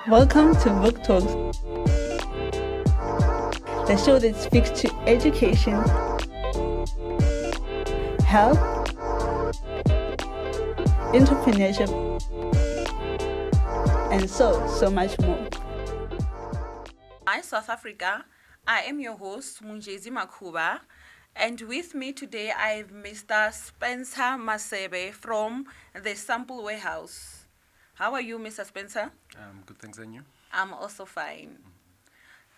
Welcome to VUK Talks, the show that speaks to education, health, entrepreneurship, and so much more. Hi, South Africa. I am your host, Munjezi Makuba, and with me today I have Mr. Spencer Masebe from the Sample Warehouse. How are you, Mr. Spencer? Good, thanks, and you? I'm also fine.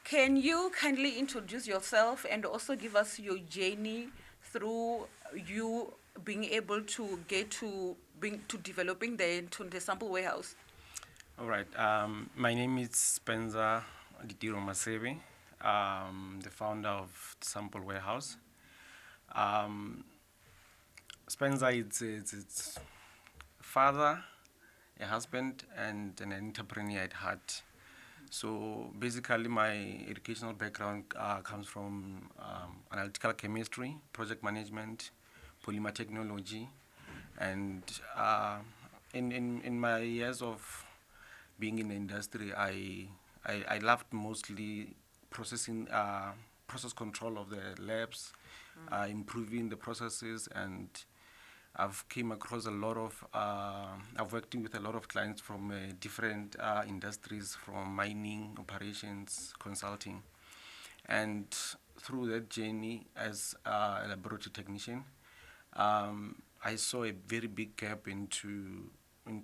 Can you kindly introduce yourself and also give us your journey through you being able to get to developing the Sample Warehouse? All right. My name is Spencer Ditiro Masebe, the founder of Sample Warehouse. Spencer it's father, a husband, and an entrepreneur at heart. So basically, my educational background comes from analytical chemistry, project management, polymer technology, and in my years of being in the industry, I loved mostly process control of the labs, improving the processes, and I've came across a lot of, I've worked with a lot of clients from different industries, from mining, operations, consulting. And through that journey as a laboratory technician, I saw a very big gap into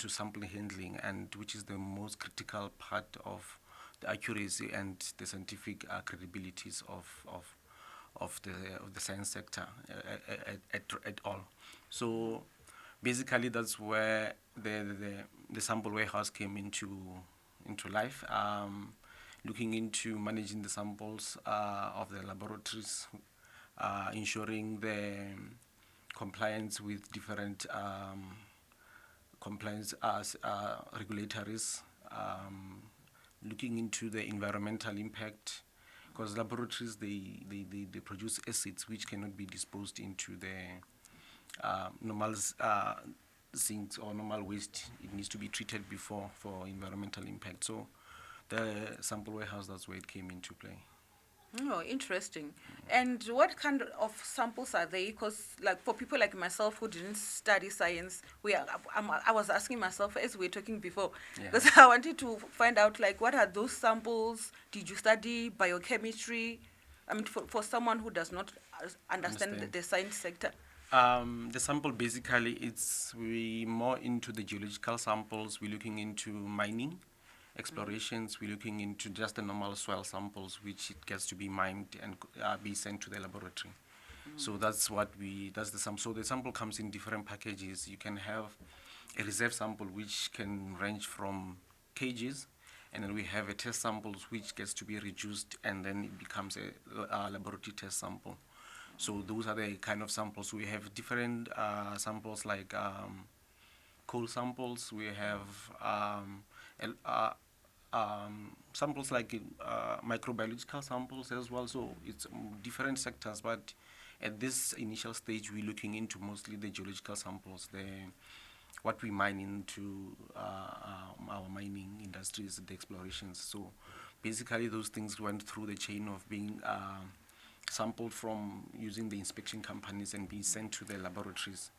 sample handling, and which is the most critical part of the accuracy and the scientific credibilities of the science sector at all. So basically, that's where the sample warehouse came into life. Looking into managing the samples of the laboratories, ensuring the compliance with different compliance regulatories, looking into the environmental impact, because laboratories they produce acids which cannot be disposed into the normal sinks or normal waste. It needs to be treated before for environmental impact. So the sample warehouse, that's where it came into play. Oh, interesting. And what kind of samples are they? Because, like, for people like myself who didn't study science, I was asking myself as we were talking before, Yeah. because I wanted to find out, like, what are those samples? Did you study biochemistry? I mean, for someone who does not understand the science sector. The sample basically, we more into the geological samples. We're looking into mining explorations. We're looking into just the normal soil samples, which it gets to be mined and be sent to the laboratory. So that's the sample. So the sample comes in different packages. You can have a reserve sample, which can range from kgs, and then we have a test samples, which gets to be reduced, and then it becomes a laboratory test sample. So those are the kind of samples. We have different samples like coal samples. We have samples like microbiological samples as well. So it's different sectors, but at this initial stage, we're looking into mostly the geological samples, what we mine into our mining industries, the explorations. So basically, those things went through the chain of being sampled from using the inspection companies and being sent to the laboratories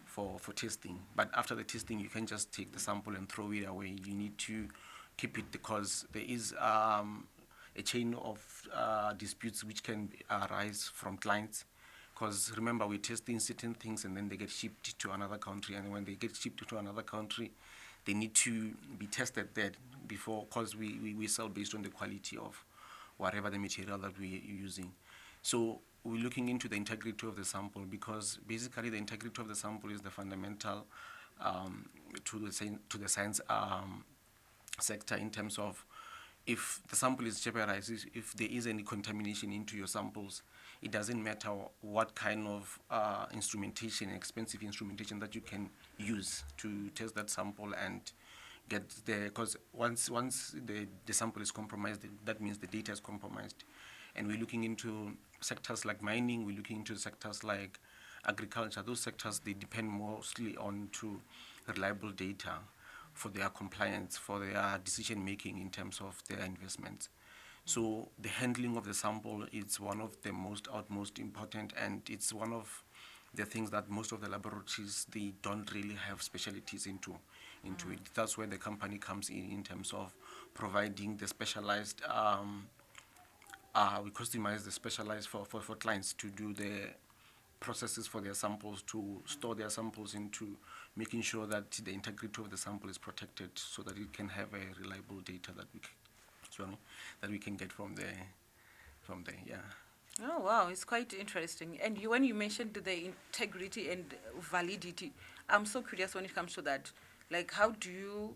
for testing. But after the testing, you can't just take the sample and throw it away. You need to keep it, because there is a chain of disputes which can arise from clients. Because remember, we're testing certain things and then they get shipped to another country. And when they get shipped to another country, they need to be tested there before, because we sell based on the quality of whatever the material that we're using. So we're looking into the integrity of the sample, because basically the integrity of the sample is the fundamental to the science sector, in terms of if the sample is jeopardized, if there is any contamination into your samples, it doesn't matter what kind of instrumentation, expensive instrumentation that you can use to test that sample and get there. Because once the sample is compromised, that means the data is compromised. And we're looking into sectors like mining, we're looking into sectors like agriculture. Those sectors, they depend mostly on to reliable data. for their compliance, for their decision making in terms of their investments. So the handling of the sample is one of the utmost important, and it's one of the things that most of the laboratories, they don't really have specialties into it. That's where the company comes in terms of providing the specialized we customize the specialized for clients to do the processes for their samples, to store their samples into making sure that the integrity of the sample is protected so that it can have a reliable data that we can get from there, yeah. Oh wow, it's quite interesting. And when you mentioned the integrity and validity, I'm so curious when it comes to that. Like, how do you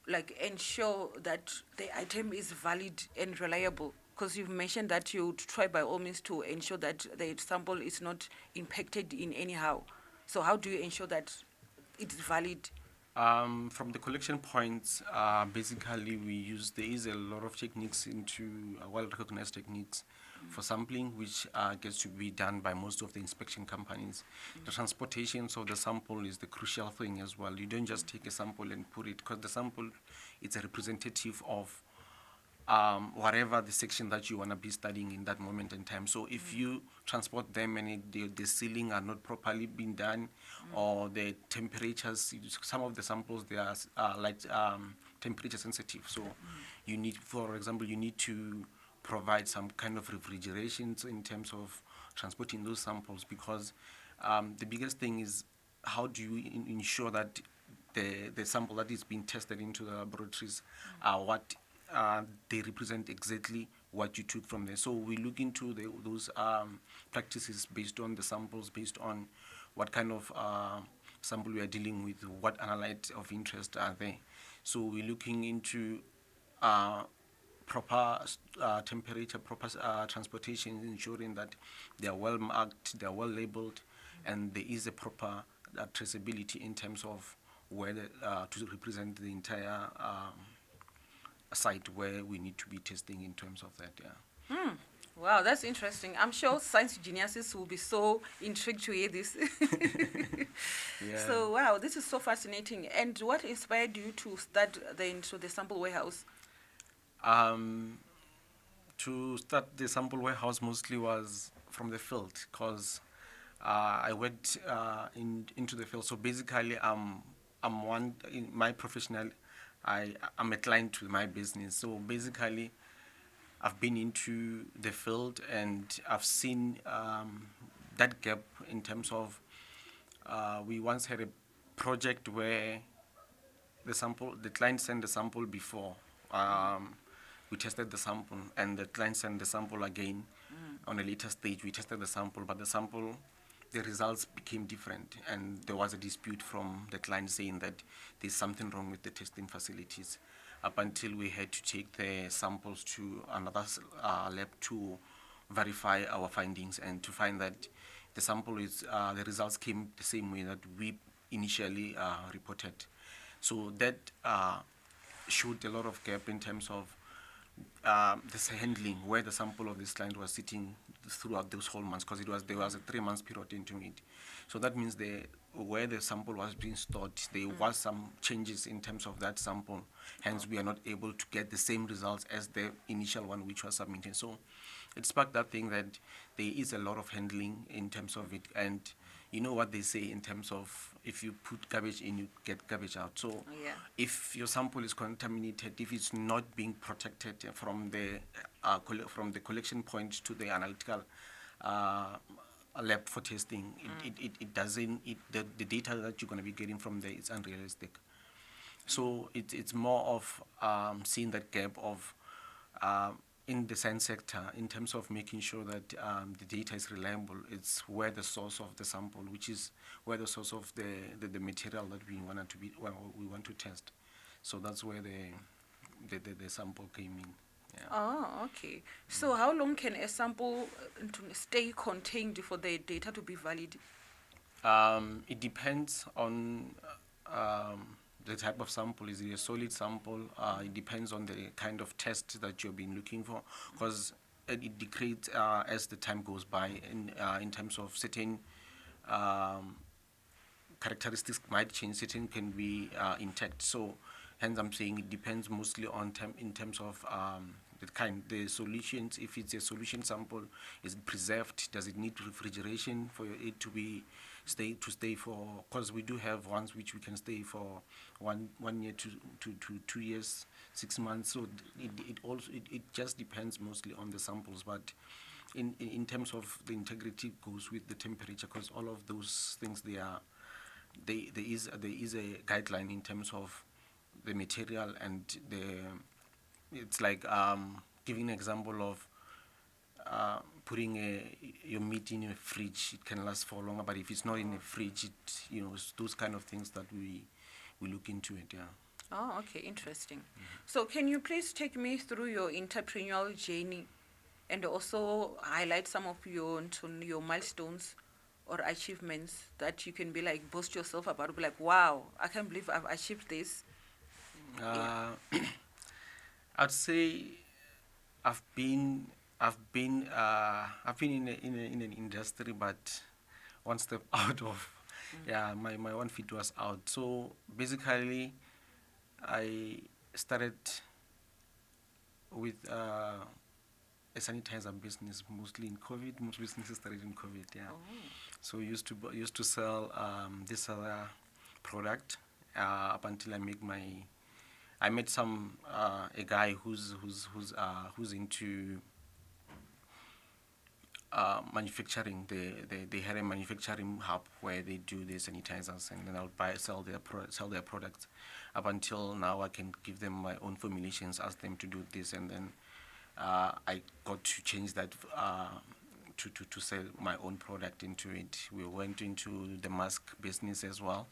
like ensure that the item is valid and reliable? Because you've mentioned that you try by all means to ensure that the sample is not impacted in anyhow. So how do you ensure that it's valid? From the collection points, basically there is a lot of techniques into well-recognized techniques for sampling, which gets to be done by most of the inspection companies. The transportation of the sample is the crucial thing as well. You don't just take a sample and put it, because the sample is a representative of whatever the section that you want to be studying in that moment in time. So if you transport them and the sealing are not properly being done, or the temperatures, some of the samples, they are temperature sensitive. So you need, for example, you need to provide some kind of refrigeration in terms of transporting those samples, because the biggest thing is how do you ensure that the sample that is being tested into the laboratories are what they represent exactly what you took from there. So we look into those practices based on the samples, based on what kind of sample we are dealing with, what analytes of interest are there. So we're looking into proper temperature, proper transportation, ensuring that they are well marked, they are well labeled, and there is a proper traceability in terms of where to represent the entire site where we need to be testing in terms of that, yeah. Wow, that's interesting. I'm sure science geniuses will be so intrigued to hear this. Yeah. So, wow, this is so fascinating. And what inspired you to start into the sample warehouse? To start the sample warehouse mostly was from the field, because I went into the field. So basically, I'm one in my professional. I'm a client to my business. So basically, I've been into the field and I've seen that gap in terms of we once had a project where the client sent the sample before. We tested the sample, and the client sent the sample again. On a later stage, we tested the sample, but the results became different, and there was a dispute from the client saying that there's something wrong with the testing facilities. Up until we had to take the samples to another lab to verify our findings and to find that the results came the same way that we initially reported. So that showed a lot of gap in terms of this handling, where the sample of this client was sitting throughout those whole months, because there was a 3 months period into it. So that means where the sample was being stored, there was some changes in terms of that sample. Hence, we are not able to get the same results as the initial one which was submitted. So it sparked that thing that there is a lot of handling in terms of it. And you know what they say in terms of if you put garbage in, you get garbage out. So Yeah. if your sample is contaminated, if it's not being protected from the collection point to the analytical lab for testing, it doesn't. The data that you're going to be getting from there is unrealistic. So it's more of seeing that gap of in the science sector in terms of making sure that the data is reliable. It's where the source of the sample, which is where the source of the material that we want to test. So that's where the sample came in. Yeah. Oh, okay. So, how long can a sample to stay contained for the data to be valid? It depends on the type of sample. Is it a solid sample? It depends on the kind of test that you've been looking for, because it degrades as the time goes by in terms of certain characteristics might change, certain can be intact. So Hence, I'm saying it depends mostly on in terms of the solutions. If it's a solution sample, is it preserved? Does it need refrigeration for it to be stay for? Because we do have ones which we can stay for 1 year to 2 years, 6 months. So it just depends mostly on the samples, but. In terms of the integrity goes with the temperature, because all of those things there is a guideline in terms of the material and it's like giving an example of putting your meat in a fridge. It can last for longer, but if it's not in a fridge, it's those kind of things that we look into it. Yeah. Oh, okay, interesting. So can you please take me through your entrepreneurial journey and also highlight some of your milestones or achievements that you can be like boast yourself about, be like, wow, I can't believe I've achieved this. I'd say I've been in an industry, but one step out of my 1 feet was out. So basically, I started with a sanitizer business, mostly in COVID. Most businesses started in COVID. Yeah. Oh. So used to sell this other product up until I met a guy who's into manufacturing. They had a manufacturing hub where they do the sanitizers, and then I'll sell their products. Up until now, I can give them my own formulations, ask them to do this, and then I got to change that to sell my own product into it. We went into the mask business as well,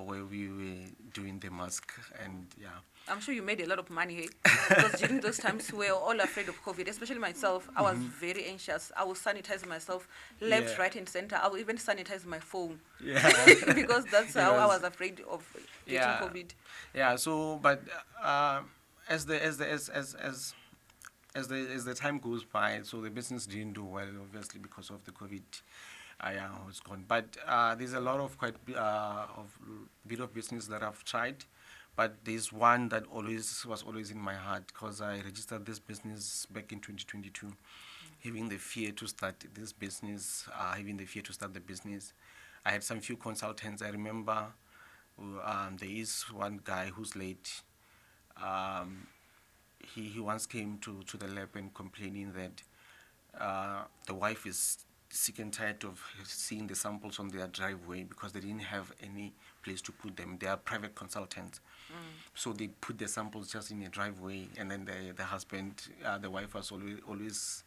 where we were doing the mask, and yeah. I'm sure you made a lot of money, hey? Because during those times we were all afraid of COVID, especially myself. I was very anxious. I would sanitize myself left, Yeah. right, and center. I would even sanitize my phone. Yeah. Because that's how I was afraid of getting Yeah. COVID. Yeah. So, but as the time goes by, so the business didn't do well, obviously because of the COVID. Was gone. But there's a lot of of bit of business that I've tried, but there's one that was always in my heart, because I registered this business back in 2022, having the fear to start this business, having the fear to start the business. I had some few consultants. I remember there is one guy who's late. He once came to the lab and complaining that the wife is sick and tired of seeing the samples on their driveway because they didn't have any place to put them. They are private consultants. So they put the samples just in a driveway, and then the husband, the wife was always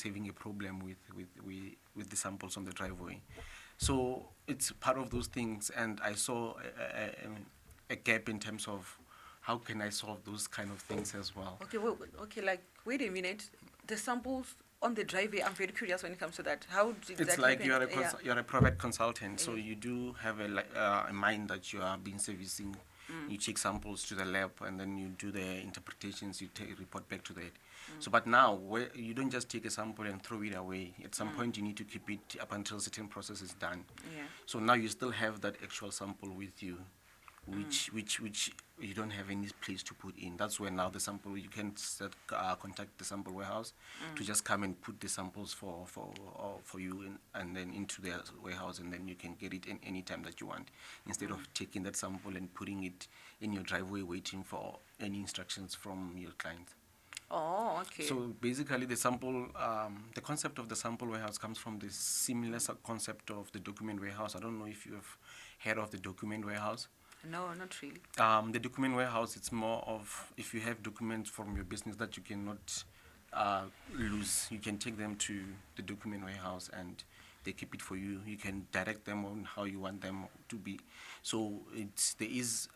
having a problem with the samples on the driveway. So it's part of those things, and I saw a gap in terms of how can I solve those kind of things as well. Okay, like, wait a minute. The samples on the driveway, I'm very curious when it comes to that. How did It's that like happen? you're a private consultant, so Yeah. you do have a mind that you are being servicing. You take samples to the lab, and then you do the interpretations. You report back to that. So, but now you don't just take a sample and throw it away. At some point, you need to keep it up until certain process is done. Yeah. So now you still have that actual sample with you, which you don't have any place to put in. That's where now the sample, you can contact the sample warehouse to just come and put the samples for you and then into their warehouse, and then you can get it in any time that you want, instead of taking that sample and putting it in your driveway waiting for any instructions from your client. Oh, okay. So basically, the concept of the sample warehouse comes from the similar concept of the document warehouse. I don't know if you have heard of the document warehouse. No, not really. The document warehouse, it's more of, if you have documents from your business that you cannot lose, you can take them to the document warehouse and they keep it for you. You can direct them on how you want them to be. So there is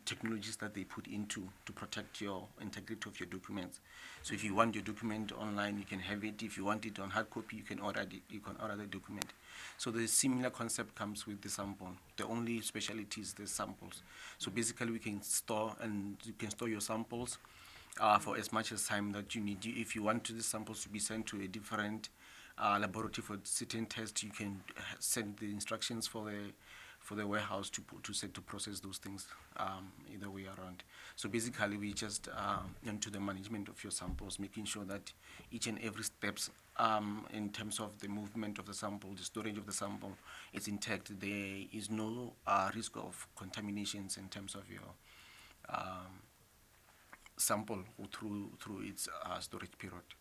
technologies that they put into to protect your integrity of your documents. So if you want your document online, you can have it. If you want it on hard copy, you can order the document. So the similar concept comes with the sample. The only specialty is the samples. So basically, you can store your samples for as much as time that you need. If you want the samples to be sent to a different laboratory for certain tests, you can send the instructions for for the warehouse to process those things, either way around. So basically, we just into the management of your samples, making sure that each and every steps in terms of the movement of the sample, the storage of the sample, is intact. There is no risk of contaminations in terms of your sample through its storage period.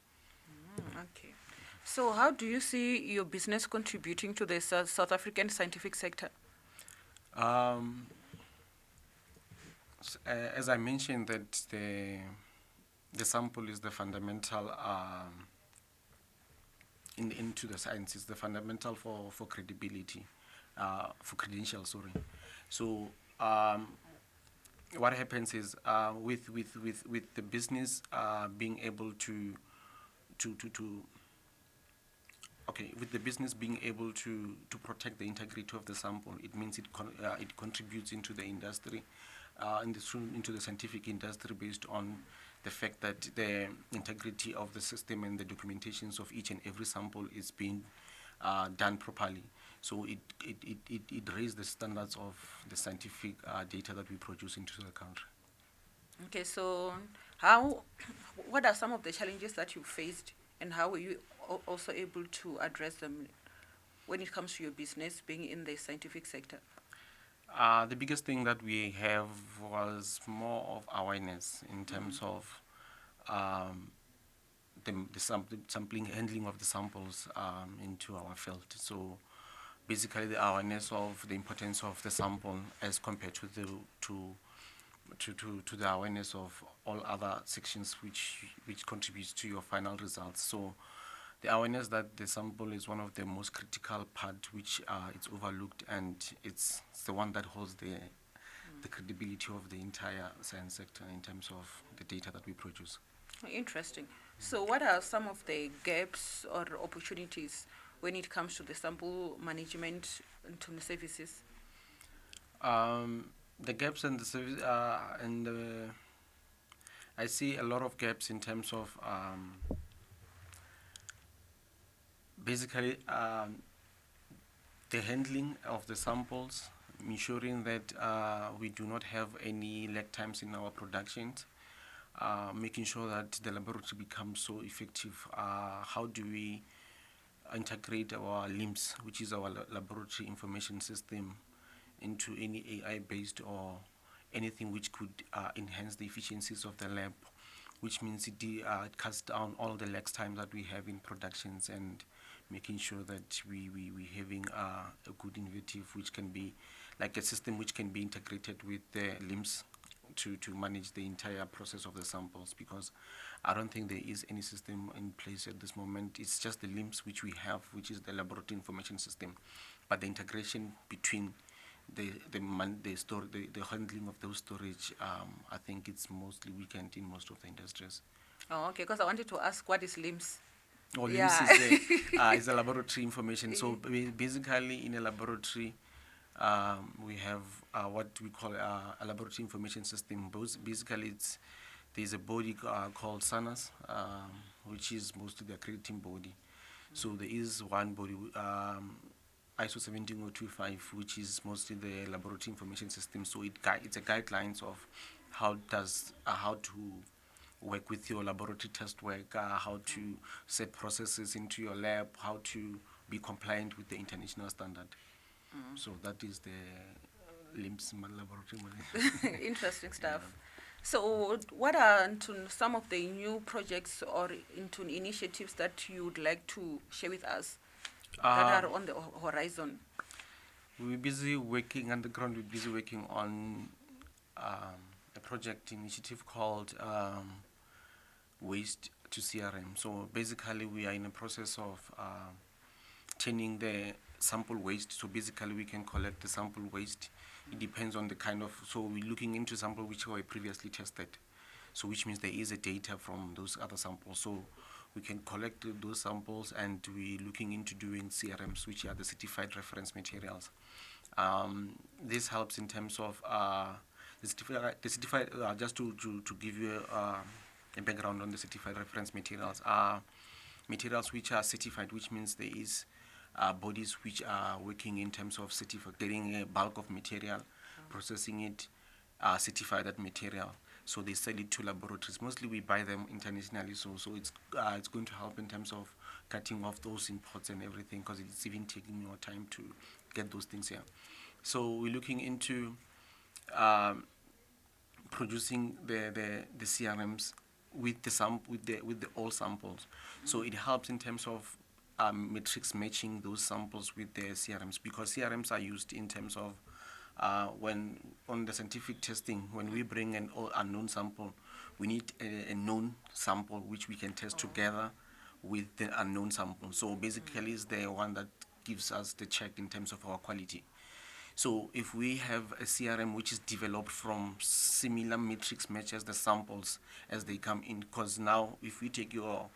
Okay. So how do you see your business contributing to the South African scientific sector? As I mentioned, that the sample is the fundamental into the science, is the fundamental for credibility, for credentials. Sorry. So what happens is with the business being able to with the business being able to protect the integrity of the sample, it means it contributes into the industry, into the scientific industry, based on the fact that the integrity of the system and the documentations of each and every sample is being done properly. So it raised the standards of the scientific data that we produce into the country. Okay, so what are some of the challenges that you faced, and how were you also able to address them when it comes to your business being in the scientific sector? The biggest thing that we have was more of awareness in terms of the sampling, handling of the samples into our field. So basically, the awareness of the importance of the sample as compared to the awareness of all other sections which contributes to your final results. So the awareness that the sample is one of the most critical part, which it's overlooked, and it's the one that holds the credibility of the entire science sector in terms of the data that we produce. Interesting. So what are some of the gaps or opportunities when it comes to the sample management and to the services? The gaps in the service, I see a lot of gaps in terms of basically the handling of the samples, ensuring that we do not have any lag times in our productions, making sure that the laboratory becomes so effective. How do we integrate our LIMS, which is our laboratory information system, into any AI-based or anything which could enhance the efficiencies of the lab, which means it cuts down all the lag time that we have in productions, and making sure that we having a good innovative, which can be like a system which can be integrated with the LIMS to manage the entire process of the samples, because I don't think there is any system in place at this moment. It's just the LIMS which we have, which is the laboratory information system, but the integration between the handling of those storage, I think it's mostly weakened in most of the industries. Oh, okay, because I wanted to ask, what is LIMS? Or Yeah. LIMS is a laboratory information. So basically, in a laboratory, we have what we call a laboratory information system. Basically, there's a body called SANAS, which is mostly the accrediting body. So there is one body, ISO 17025, which is mostly the laboratory information system. So it's a guidelines of how to work with your laboratory test work, how to set processes into your lab, how to be compliant with the international standard. So that is the LIMS laboratory management. Interesting stuff. So what are some of the new projects or into initiatives that you would like to share with us that are on the horizon? We're busy working underground. We're busy working on a project initiative called Waste to CRM. So basically, we are in a process of turning the sample waste. So basically, we can collect the sample waste. It depends on the kind of. So we're looking into samples which were previously tested. So which means there is a data from those other samples. So we can collect those samples, and we're looking into doing CRMs, which are the certified reference materials. This helps in terms of the certified just to give you a background on the certified reference materials are materials which are certified, which means there is bodies which are working in terms of getting a bulk of material, processing it, certify that material. So they sell it to laboratories. Mostly we buy them internationally, so it's going to help in terms of cutting off those imports and everything, because it's even taking more time to get those things here. So we're looking into producing the CRMs with the all samples. So it helps in terms of metrics matching those samples with the CRMs, because CRMs are used in terms of when on the scientific testing, when we bring an unknown sample, we need a known sample which we can test together with the unknown sample. So basically it's the one that gives us the check in terms of our quality. So if we have a CRM which is developed from similar matrix matches the samples as they come in, because now if we take your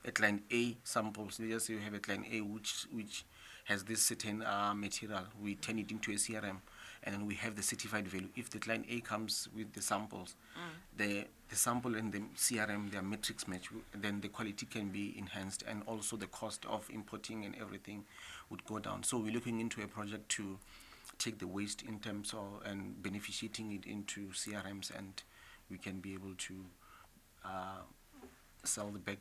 a client A samples, let's just say you have a client A which has this certain material, we turn it into a CRM, and then we have the certified value. If the client A comes with the samples, the sample and the CRM, their matrix match, then the quality can be enhanced, and also the cost of importing and everything would go down. So we're looking into a project to take the waste in terms of and beneficiating it into CRMs, and we can be able to sell the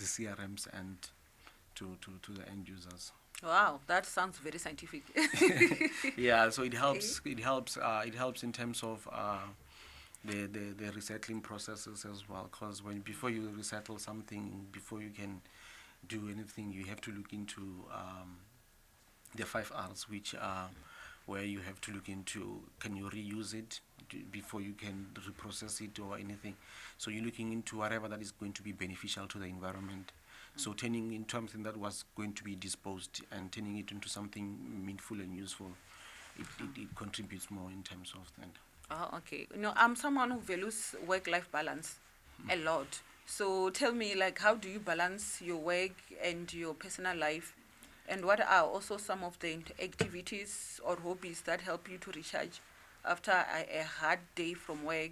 CRMs and to the end users. Wow, that sounds very scientific. Yeah, so it helps. It helps in terms of the recycling processes as well. Because before you recycle something, before you can do anything, you have to look into the 5 Rs, which are where you have to look into, can you reuse it before you can reprocess it or anything. So you're looking into whatever that is going to be beneficial to the environment. So turning into something that was going to be disposed and turning it into something meaningful and useful, it contributes more in terms of that. Oh, okay. I'm someone who values work-life balance a lot. So tell me, like, how do you balance your work and your personal life? And what are also some of the activities or hobbies that help you to recharge after a hard day from work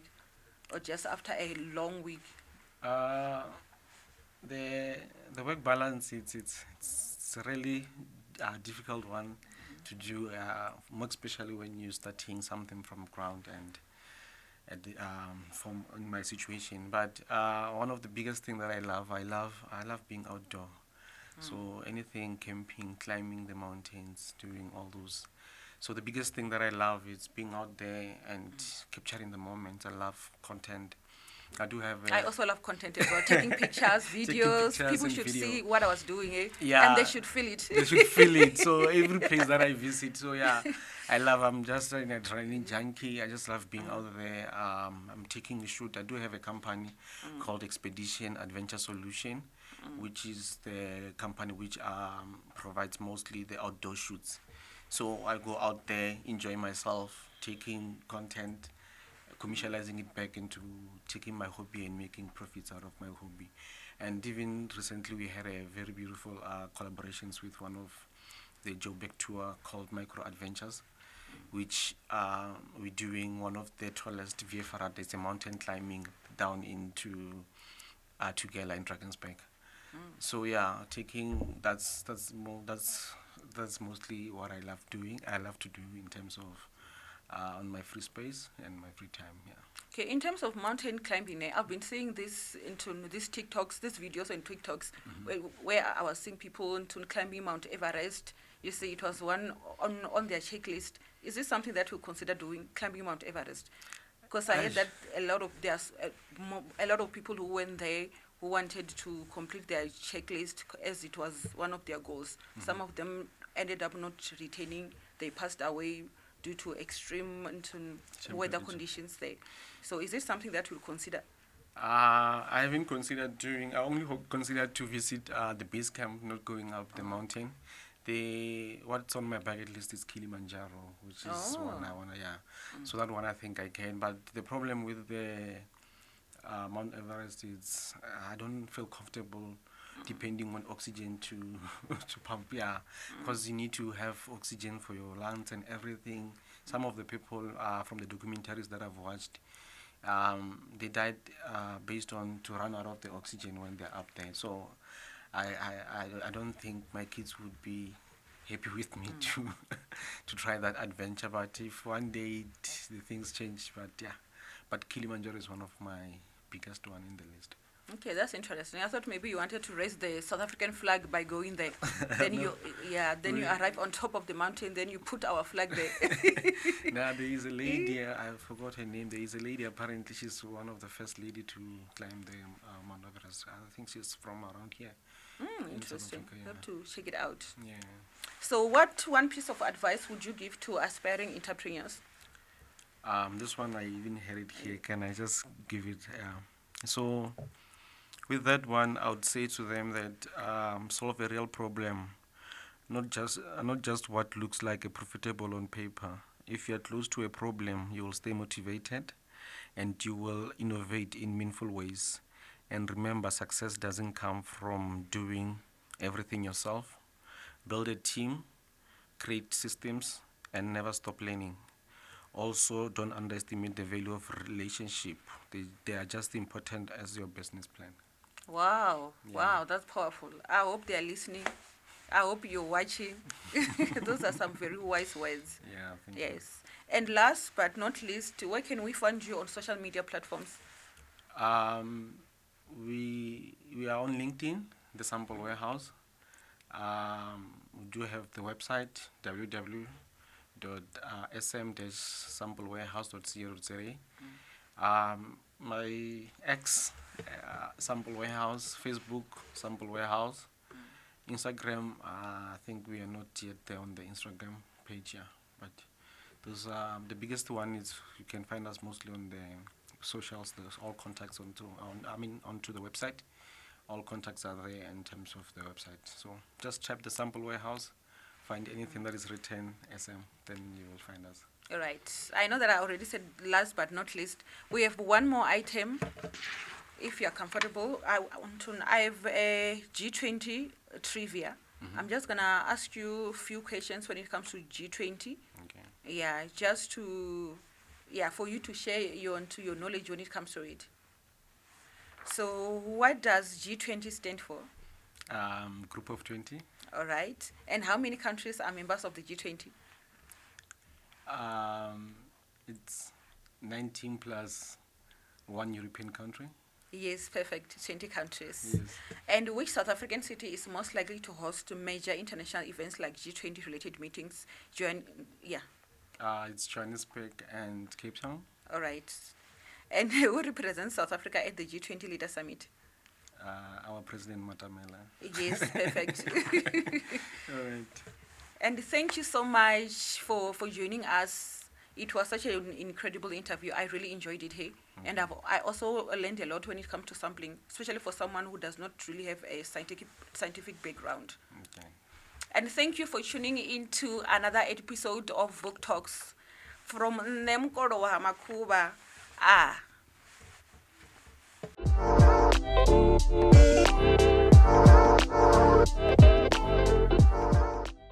or just after a long week? The work balance, it's really a difficult one to do, more especially when you're starting something from ground and from in my situation. But one of the biggest things that I love being outdoor. So anything, camping, climbing the mountains, doing all those. So the biggest thing that I love is being out there and capturing the moments. I love content. I do have. I also love content as well. Taking pictures, videos. Pictures People and should video. see what I was doing, Yeah. and they should feel it. They should feel it. So every place that I visit, so yeah, I'm just a training junkie. I just love being out there. I'm taking a shoot. I do have a company called Expedition Adventure Solution, which is the company which provides mostly the outdoor shoots. So I go out there, enjoy myself, taking content, commercializing it back into taking my hobby and making profits out of my hobby. And even recently we had a very beautiful collaborations with one of the Joburg tour called Micro Adventures, which we're doing one of the tallest VFR, it's a mountain climbing down into Tugela in Drakensberg. So yeah, that's mostly what I love doing. I love to do in terms of on my free space and my free time. Yeah. Okay, in terms of mountain climbing, I've been seeing this into these TikToks, these videos and TikToks, where I was seeing people into climbing Mount Everest. You see, it was one on their checklist. Is this something that you consider doing, climbing Mount Everest? Because I heard that a lot of people who went there who wanted to complete their checklist as it was one of their goals. Some of them ended up not returning. They passed away due to extreme weather conditions there. So is this something that you'll consider? I haven't considered doing. I only considered to visit the base camp, not going up the mountain. What's on my bucket list is Kilimanjaro, which is one I wanna. Yeah, so that one I think I can. But the problem with the Mount Everest is I don't feel comfortable depending on oxygen to to pump. Yeah, because you need to have oxygen for your lungs and everything. Some of the people from the documentaries that I've watched, they died based on to run out of the oxygen when they're up there. So I don't think my kids would be happy with me to to try that adventure. But if one day the things change, but yeah, but Kilimanjaro is one of my biggest one in the list. Okay, that's interesting. I thought maybe you wanted to raise the South African flag by going there. Then No. you arrive on top of the mountain, then you put our flag there. Now there is a lady, I forgot her name. There is a lady, apparently she's one of the first lady to climb the Mount Everest. I think she's from around here. in South Interesting. Africa, Have to check it out. Yeah. So, what one piece of advice would you give to aspiring entrepreneurs? This one I even heard it here. Can I just give it? So, with that one, I would say to them that solve a real problem, not just what looks like a profitable on paper. If you're close to a problem, you will stay motivated, and you will innovate in meaningful ways. And remember, success doesn't come from doing everything yourself. Build a team, create systems, and never stop learning. Also, don't underestimate the value of relationship. They are just important as your business plan. Wow, Yeah. wow, that's powerful. I hope they are listening. I hope you're watching. Those are some very wise words. Yeah, thank Yes. And last but not least, where can we find you on social media platforms? We are on LinkedIn, the Sample Warehouse. We do have the website www.sm-samplewarehouse.co.za. My ex Sample Warehouse, Facebook Sample Warehouse, Instagram. I think we are not yet there on the Instagram page, yeah. But those the biggest one is you can find us mostly on the socials. There's all contacts onto the website. All contacts are there in terms of the website. So just type the Sample Warehouse, find anything that is written SM, then you will find us. All right. I know that I already said last but not least, we have one more item. If you're comfortable, I have a G20 trivia. I'm just going to ask you a few questions when it comes to G20. Okay. Yeah, just to, for you to share your knowledge when it comes to it. So what does G20 stand for? Group of 20. All right. And how many countries are members of the G20? It's 19 plus one European country. Yes, perfect. 20 countries. Yes. And which South African city is most likely to host major international events like G20 related meetings? It's Johannesburg and Cape Town. All right. And who represents South Africa at the G20 Leader Summit? Our President Matamela. Yes, perfect. All right. And thank you so much for joining us. It was such an incredible interview. I really enjoyed it here. And I also learned a lot when it comes to sampling, especially for someone who does not really have a scientific background. Okay. And thank you for tuning in to another episode of VUK Talks from Nemkoro Hamakuba.